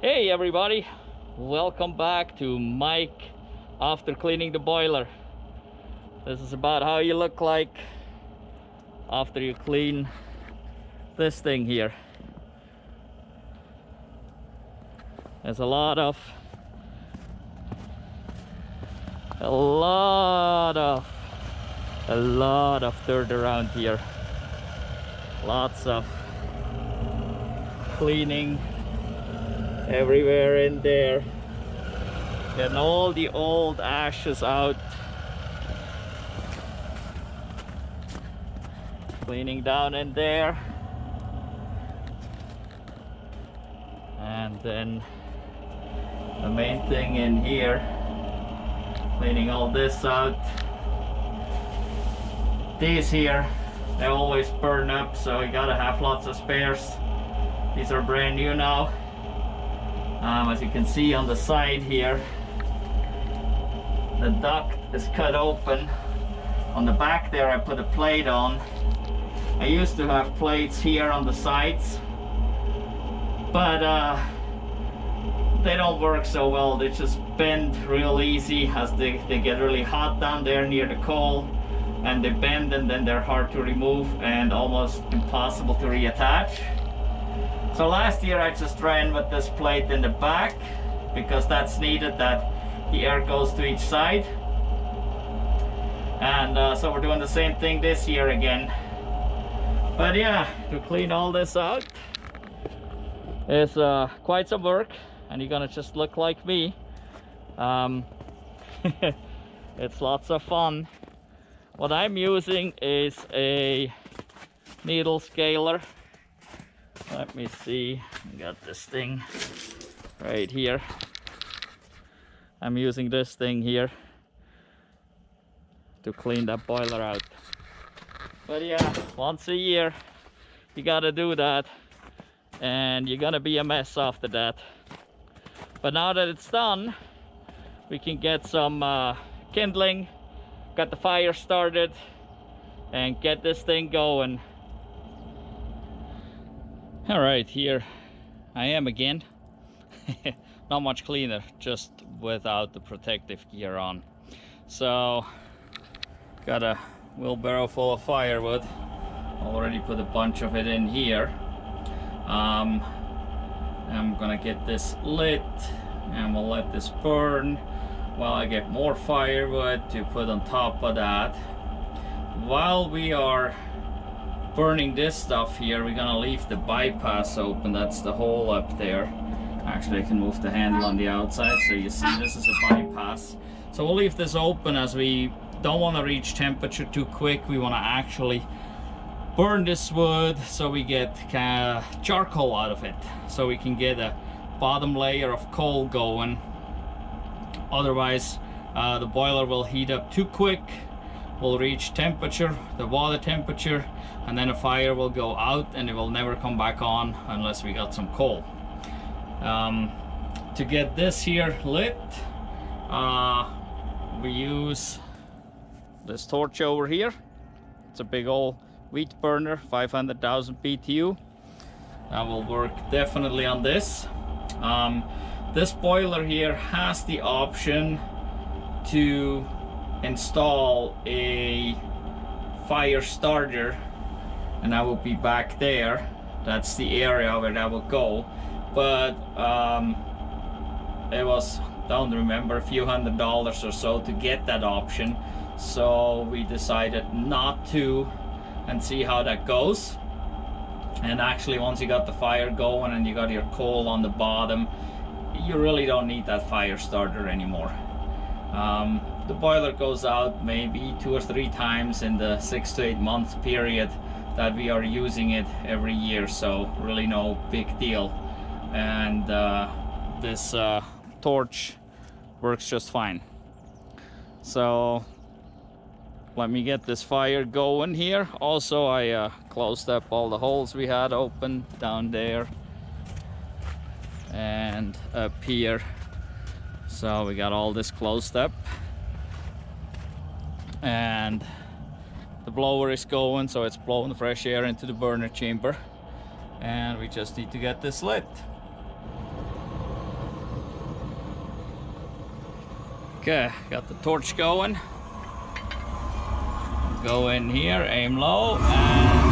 Hey everybody, welcome back to Mike after cleaning the boiler. This is about how you look like after you clean this thing here. There's a lot of dirt around here. Lots of cleaning everywhere in there. Getting all the old ashes out. Cleaning down in there. And then the main thing in here. Cleaning all this out. These here, they always burn up, so you gotta have lots of spares. These are brand new now. As you can see on the side here, the duct is cut open. On the back there I put a plate on. I used to have plates here on the sides, but they don't work so well. They just bend real easy as they get really hot down there near the coal, and they bend and then they're hard to remove and almost impossible to reattach. So last year I just ran with this plate in the back because that's needed, that the air goes to each side. And so we're doing the same thing this year again. But yeah, to clean all this out is quite some work, and you're gonna just look like me. It's lots of fun. What I'm using is a needle scaler. Let me see, I got this thing right here. I'm using this thing here to clean that boiler out. But yeah, once a year you gotta do that, and you're gonna be a mess after that. But now that it's done, we can get some kindling, got the fire started, and get this thing going. All right, here I am again. Not much cleaner, just without the protective gear on. So got a wheelbarrow full of firewood. Already put a bunch of it in here. I'm gonna get this lit and we'll let this burn while I get more firewood to put on top of that. While we are burning this stuff here, we're gonna leave the bypass open. That's the hole up there. Actually, I can move the handle on the outside so you see this is a bypass. So we'll leave this open as we don't want to reach temperature too quick. We want to actually burn this wood so we get kind of charcoal out of it, so we can get a bottom layer of coal going. Otherwise the boiler will heat up too quick, will reach temperature, the water temperature, and then a fire will go out and it will never come back on unless we got some coal. To get this here lit, we use this torch over here. It's a big old wheat burner, 500,000 BTU. That will work definitely on this. This boiler here has the option to install a fire starter, and that will be back there. That's the area where that will go. But it was, don't remember, a few $100s or so to get that option. So we decided not to, and see how that goes. And actually, once you got the fire going and you got your coal on the bottom, you really don't need that fire starter anymore. The boiler goes out maybe 2 or 3 times in the 6 to 8 month period that we are using it every year, so really no big deal. And this torch works just fine. So let me get this fire going here. Also, I closed up all the holes we had open down there and up here. So we got all this closed up, and the blower is going, so it's blowing the fresh air into the burner chamber, and we just need to get this lit. Okay, got the torch going. Go in here, aim low, and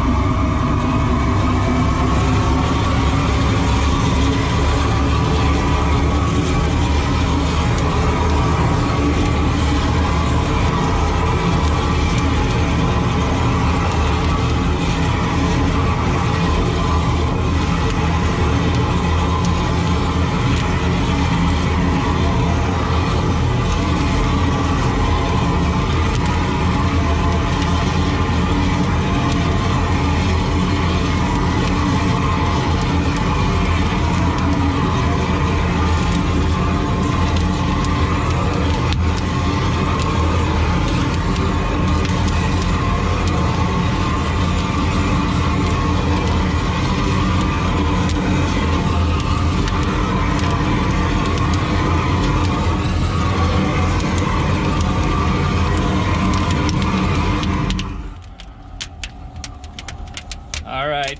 all right,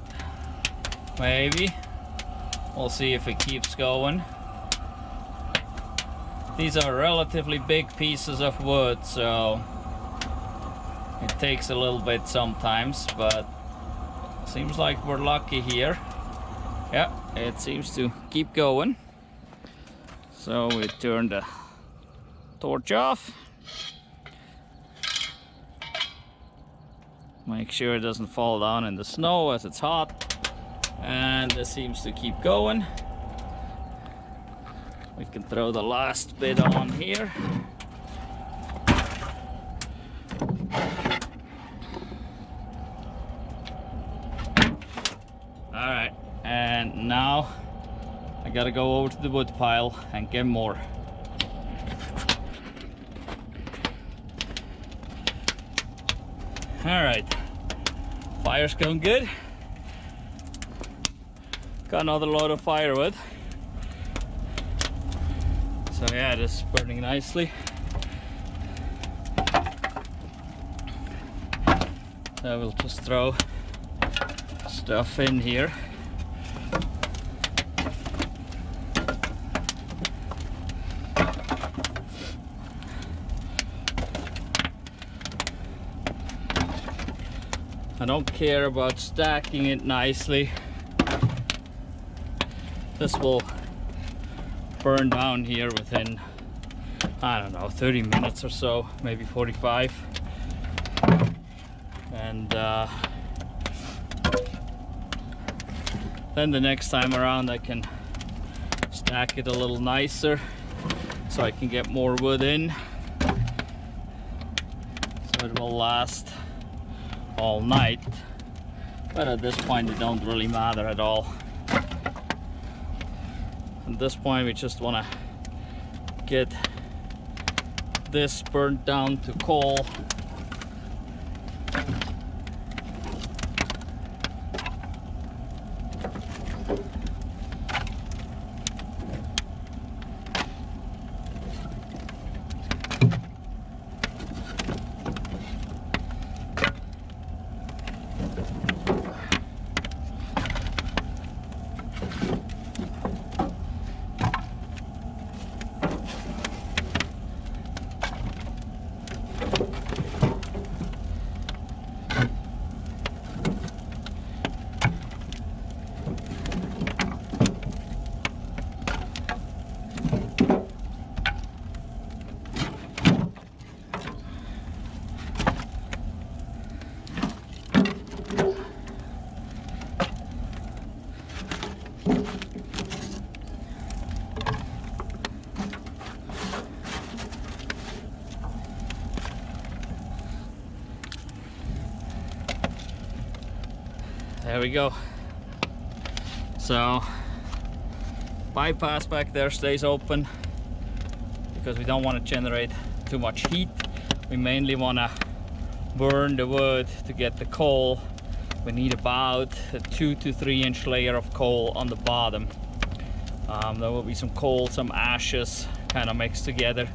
maybe. We'll see if it keeps going. These are relatively big pieces of wood, so it takes a little bit sometimes, but seems like we're lucky here. Yeah, it seems to keep going. So we turn the torch off. Make sure it doesn't fall down in the snow as it's hot. And this seems to keep going. We can throw the last bit on here. Alright, and now I gotta go over to the wood pile and get more. Alright, fire's going good. Got another load of firewood. So yeah, this is burning nicely. So we'll just throw stuff in here. I don't care about stacking it nicely. This will burn down here within, I don't know, 30 minutes or so, maybe 45. And then the next time around I can stack it a little nicer so I can get more wood in, so it will last all night. But at this point it don't really matter at all. At this point we just want to get this burnt down to coal. There we go. So bypass back there stays open because we don't want to generate too much heat. We mainly want to burn the wood to get the coal. We need about a 2 to 3 inch layer of coal on the bottom. There will be some coal, some ashes kind of mixed together.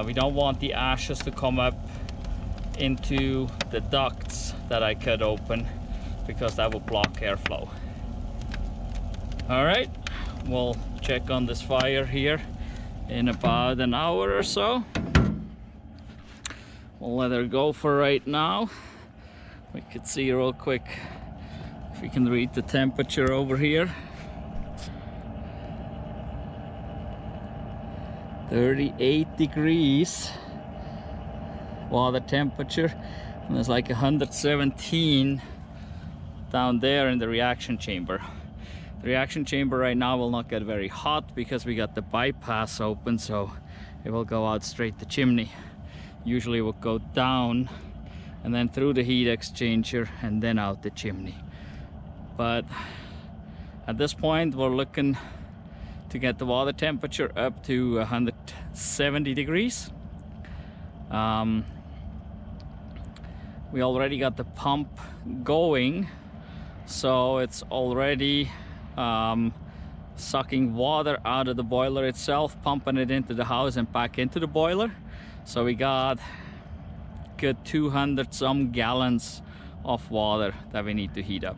We don't want the ashes to come up into the ducts that I cut open, because that will block airflow. All right, we'll check on this fire here in about an hour or so. We'll let her go for right now. We could see real quick if we can read the temperature over here. 38 degrees water temperature, and there's like 117 down there in the reaction chamber. The reaction chamber right now will not get very hot because we got the bypass open, so it will go out straight the chimney. Usually it will go down and then through the heat exchanger and then out the chimney. But at this point we're looking to get the water temperature up to 170 degrees. We already got the pump going, so it's already sucking water out of the boiler itself, pumping it into the house and back into the boiler. So we got good 200 some gallons of water that we need to heat up.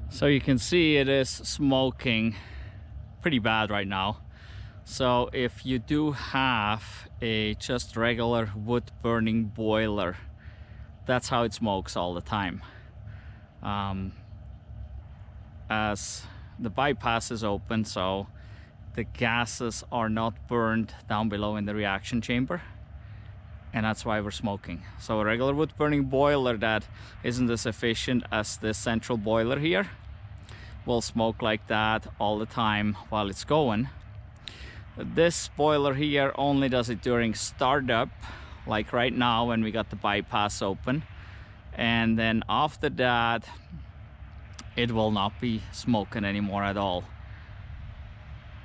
So you can see it is smoking pretty bad right now. So if you do have a just regular wood burning boiler, that's how it smokes all the time. As the bypass is open, so the gases are not burned down below in the reaction chamber, and that's why we're smoking. So a regular wood burning boiler that isn't as efficient as this central boiler here will smoke like that all the time while it's going. This boiler here only does it during startup, like right now when we got the bypass open, and then after that it will not be smoking anymore at all.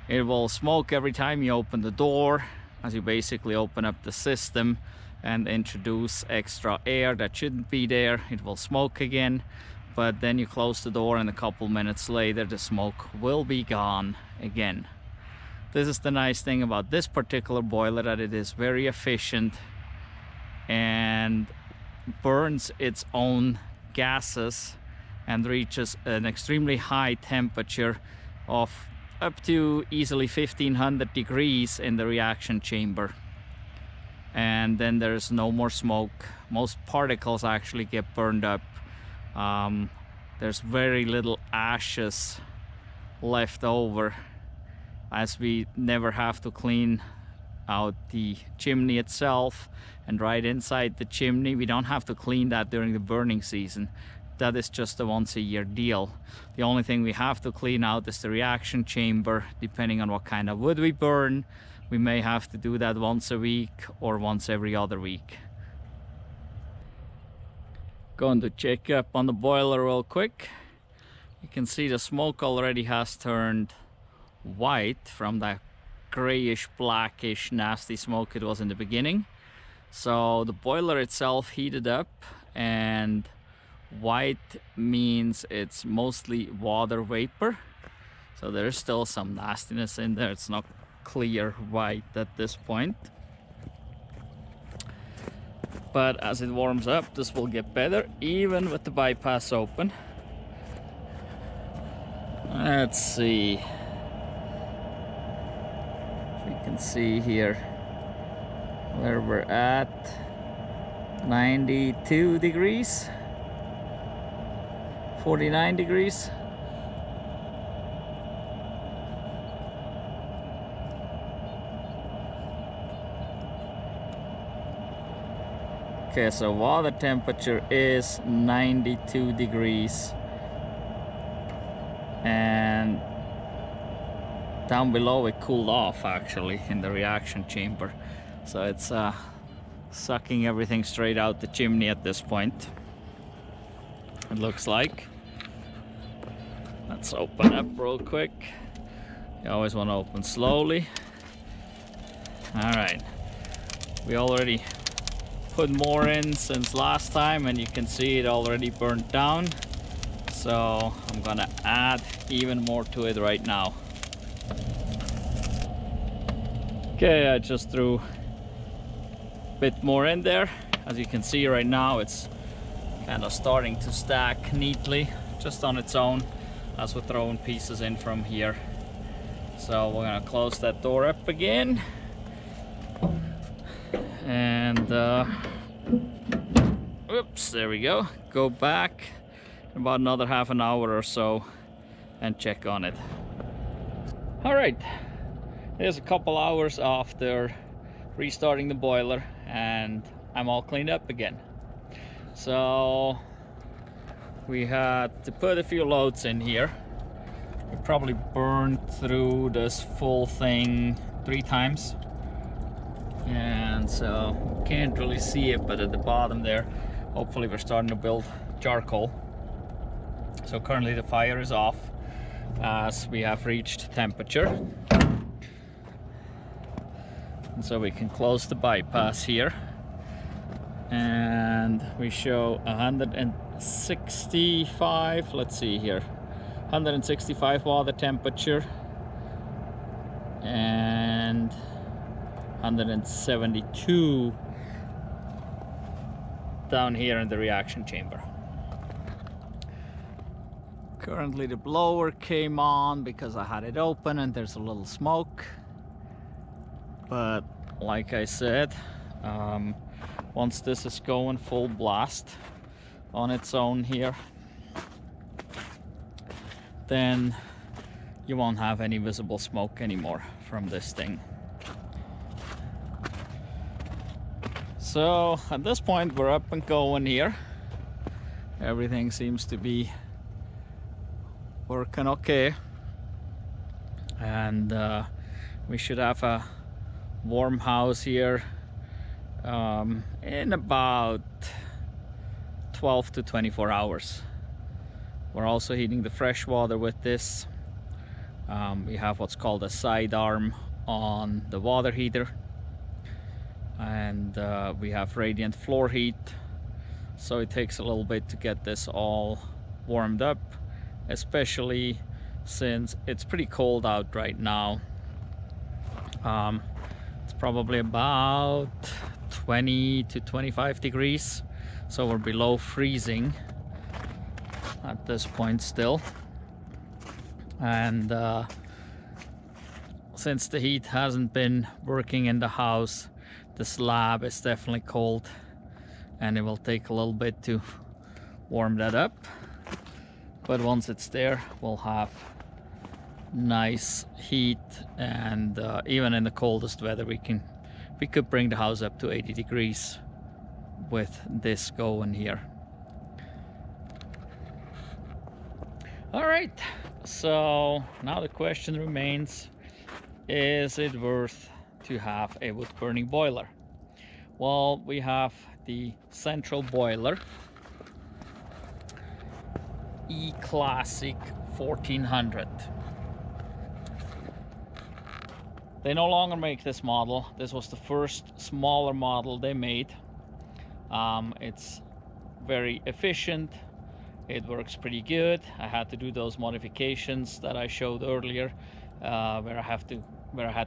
It will smoke every time you open the door, as you basically open up the system and introduce extra air that shouldn't be there. It will smoke again, but then you close the door and a couple minutes later the smoke will be gone again. This is the nice thing about this particular boiler, that it is very efficient and burns its own gases and reaches an extremely high temperature of up to easily 1500 degrees in the reaction chamber. And then there's no more smoke. Most particles actually get burned up. There's very little ashes left over, as we never have to clean out the chimney itself. And right inside the chimney, we don't have to clean that during the burning season. That is just a once-a-year deal. The only thing we have to clean out is the reaction chamber. Depending on what kind of wood we burn, we may have to do that once a week or once every other week. Going to check up on the boiler real quick. You can see the smoke already has turned white from that grayish, blackish, nasty smoke it was in the beginning. So the boiler itself heated up, and white means it's mostly water vapor. So there's still some nastiness in there. It's not clear white at this point. But as it warms up, this will get better, even with the bypass open. Let's see. We can see here where we're at. 92 degrees. 49 degrees. Okay, so water temperature is 92 degrees, and down below it cooled off actually in the reaction chamber, so it's sucking everything straight out the chimney at this point, it looks like. Let's open up real quick. You always want to open slowly. All right, we already put more in since last time, and you can see it already burnt down, so I'm gonna add even more to it right now. Okay, I just threw a bit more in there. As you can see right now, it's kind of starting to stack neatly just on its own as we're throwing pieces in from here. So we're gonna close that door up again, and oops, there we go. Go back about another half an hour or so and check on it. All right, there's a couple hours after restarting the boiler and I'm all cleaned up again. So we had to put a few loads in here. We probably burned through this full thing 3 times, and so can't really see it, but at the bottom there, hopefully we're starting to build charcoal. So currently the fire is off as we have reached temperature, and so we can close the bypass here, and we show 165, let's see here, 165 water temperature and 172 down here in the reaction chamber. Currently the blower came on because I had it open and there's a little smoke, but like I said, once this is going full blast on its own here, then you won't have any visible smoke anymore from this thing. So at this point we're up and going here. Everything seems to be working okay, and we should have a warm house here in about 12 to 24 hours. We're also heating the fresh water with this. We have what's called a sidearm on the water heater, and we have radiant floor heat, so it takes a little bit to get this all warmed up, especially since it's pretty cold out right now. It's probably about 20 to 25 degrees, so we're below freezing at this point still, and since the heat hasn't been working in the house, the slab is definitely cold, and it will take a little bit to warm that up, but once it's there we'll have nice heat, and even in the coldest weather we could bring the house up to 80 degrees with this going here. All right, so now the question remains, is it worth to have a wood burning boiler? Well, we have the central boiler, E-Classic 1400. They no longer make this model. This was the first smaller model they made. It's very efficient. It works pretty good. I had to do those modifications that I showed earlier, where I had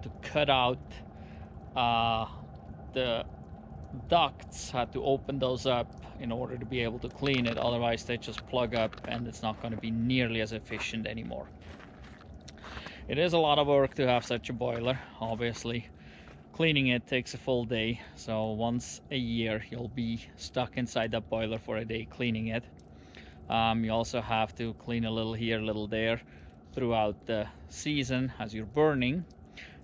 to cut out the ducts, had to open those up in order to be able to clean it. Otherwise they just plug up and it's not going to be nearly as efficient anymore. It is a lot of work to have such a boiler. Obviously cleaning it takes a full day, so once a year you'll be stuck inside that boiler for a day cleaning it. You also have to clean a little here, a little there throughout the season as you're burning,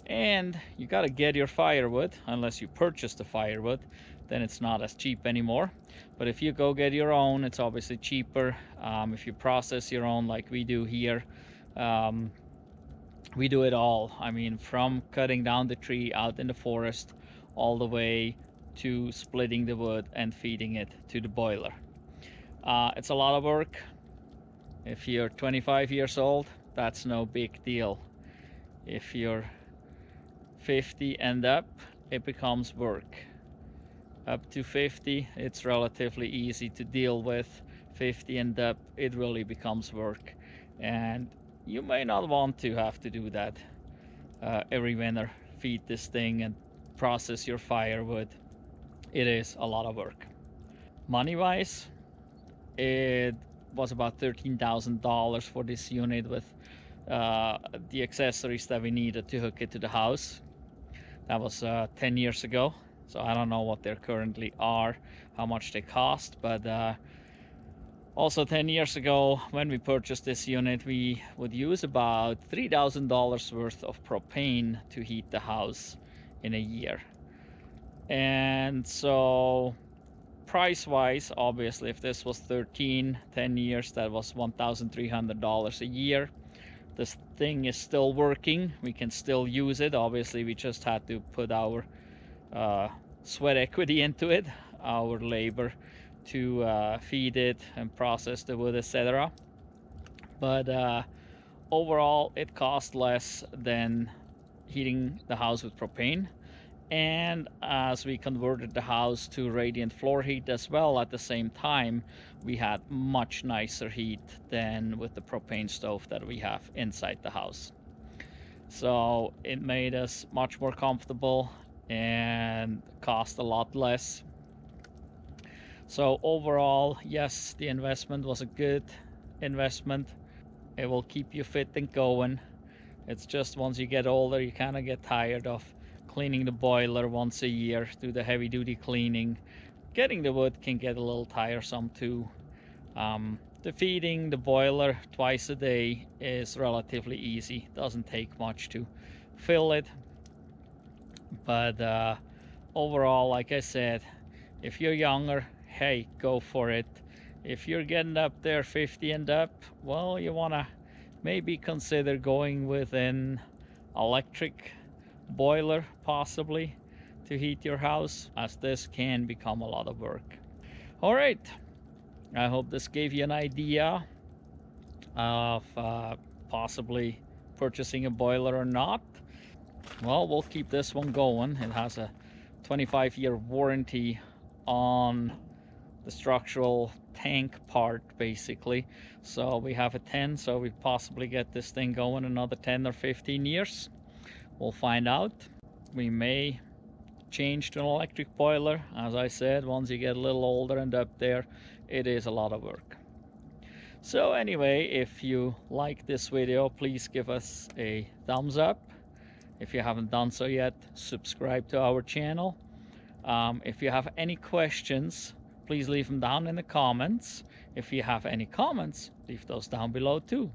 and you got to get your firewood. Unless you purchase the firewood, then it's not as cheap anymore, but if you go get your own, it's obviously cheaper. If you process your own like we do here, we do it all. I mean, from cutting down the tree out in the forest all the way to splitting the wood and feeding it to the boiler. It's a lot of work. If you're 25 years old, that's no big deal. If you're 50 and up, it becomes work. Up to 50, it's relatively easy to deal with. 50 and up, it really becomes work, and you may not want to have to do that every winter. Feed this thing and process your firewood. It is a lot of work. Money wise, it was about $13,000 for this unit with the accessories that we needed to hook it to the house. That was 10 years ago, so I don't know what they currently are, how much they cost, but also 10 years ago when we purchased this unit, we would use about $3,000 worth of propane to heat the house in a year. And so price wise, obviously, if this was 10 years, that was $1,300 a year. This thing is still working, we can still use it. Obviously, we just had to put our sweat equity into it, our labor to feed it and process the wood, etc. But overall, it cost less than heating the house with propane. And as we converted the house to radiant floor heat as well at the same time, we had much nicer heat than with the propane stove that we have inside the house. So it made us much more comfortable and cost a lot less. So overall, yes, the investment was a good investment. It will keep you fit and going. It's just once you get older, you kind of get tired of cleaning the boiler once a year, do the heavy duty cleaning. Getting the wood can get a little tiresome too. The feeding the boiler twice a day is relatively easy. Doesn't take much to fill it. But overall, like I said, if you're younger, hey, go for it. If you're getting up there 50 and up, well, you want to maybe consider going with an electric boiler possibly to heat your house, as this can become a lot of work. All right, I hope this gave you an idea of possibly purchasing a boiler or not. Well, we'll keep this one going. It has a 25-year warranty on the structural tank part basically, so we have a 10, so we possibly get this thing going another 10 or 15 years. We'll find out. We may change to an electric boiler. As I said, once you get a little older and up there, it is a lot of work. So anyway, if you like this video, please give us a thumbs up. If you haven't done so yet, subscribe to our channel. If you have any questions, please leave them down in the comments. If you have any comments, leave those down below too.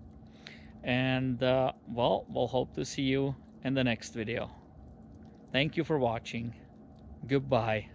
And well, we'll hope to see you in the next video. Thank you for watching. Goodbye.